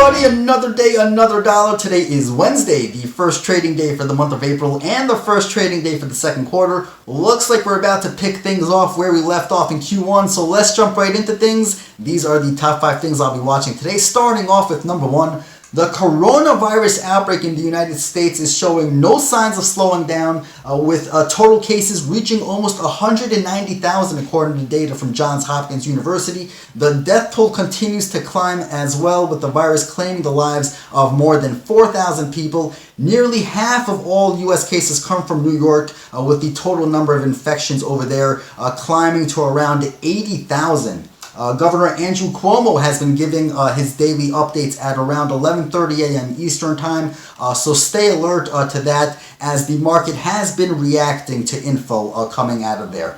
everybody, another day, another dollar. Today is Wednesday, the first trading day for the month of April and the first trading day for the second quarter. Looks like we're about to pick things off where we left off in Q1, so let's jump right into things. These are the top 5 things I'll be watching today, starting off with number 1. The coronavirus outbreak in the United States is showing no signs of slowing down, with total cases reaching almost 190,000 according to data from Johns Hopkins University. The death toll continues to climb as well, with the virus claiming the lives of more than 4,000 people. Nearly half of all U.S. cases come from New York, with the total number of infections over there climbing to around 80,000. Governor Andrew Cuomo has been giving his daily updates at around 11:30 a.m. Eastern Time, so stay alert to that, as the market has been reacting to info coming out of there.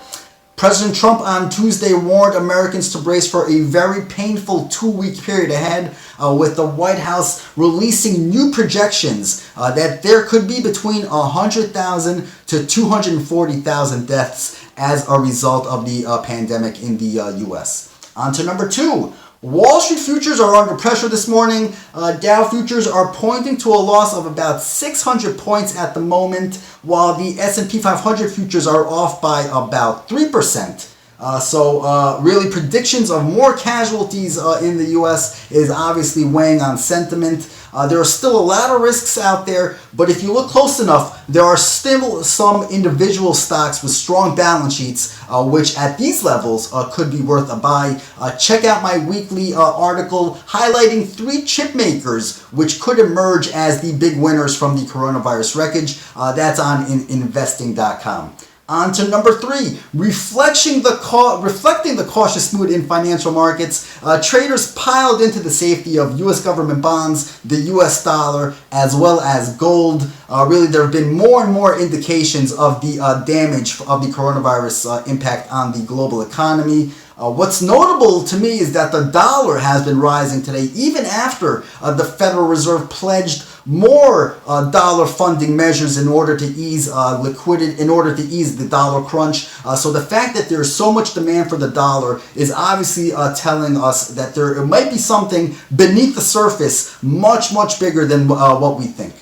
President Trump on Tuesday warned Americans to brace for a very painful 2-week period ahead, with the White House releasing new projections that there could be between 100,000 to 240,000 deaths as a result of the pandemic in the U.S. On to number 2. Wall Street futures are under pressure this morning. Dow futures are pointing to a loss of about 600 points at the moment, while the S&P 500 futures are off by about 3%. So really predictions of more casualties in the U.S. is obviously weighing on sentiment. There are still a lot of risks out there, but if you look close enough, there are still some individual stocks with strong balance sheets, which at these levels could be worth a buy. Check out my weekly article highlighting 3 chip makers which could emerge as the big winners from the coronavirus wreckage. That's on Investing.com. On to number 3, reflecting the cautious mood in financial markets. Traders piled into the safety of U.S. government bonds, the U.S. dollar, as well as gold. Really, there have been more and more indications of the damage of the coronavirus impact on the global economy. What's notable to me is that the dollar has been rising today, even after the Federal Reserve pledged more dollar funding measures in order to ease liquidity, in order to ease the dollar crunch. So the fact that there's so much demand for the dollar is obviously telling us that there might be something beneath the surface much bigger than what we think.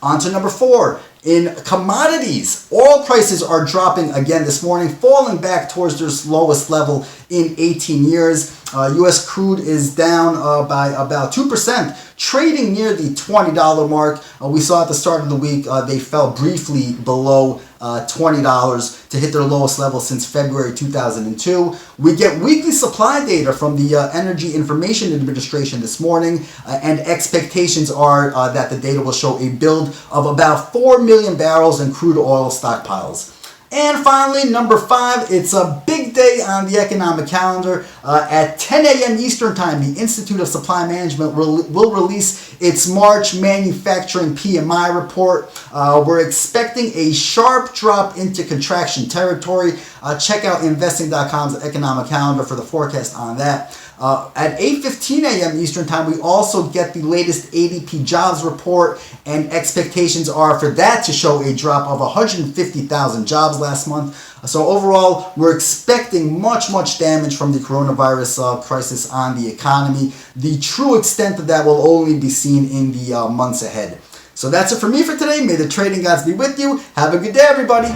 On to number 4. In commodities, oil prices are dropping again this morning, falling back towards their lowest level in 18 years. U.S. crude is down by about 2%, trading near the $20 mark. We saw at the start of the week they fell briefly below $20 to hit their lowest level since February 2002. We get weekly supply data from the Energy Information Administration this morning, and expectations are that the data will show a build of about 4 million barrels in crude oil stockpiles. And finally, number 5, it's a big day on the economic calendar. At 10 a.m. Eastern Time, the Institute of Supply Management will release its March manufacturing PMI report. We're expecting a sharp drop into contraction territory. Check out Investing.com's economic calendar for the forecast on that. At 8:15 a.m. Eastern Time, we also get the latest ADP Jobs report, and expectations are for that to show a drop of 150,000 jobs last month. So overall, we're expecting much damage from the coronavirus crisis on the economy. The true extent of that will only be seen in the months ahead. So that's it for me for today. May the trading gods be with you. Have a good day, everybody.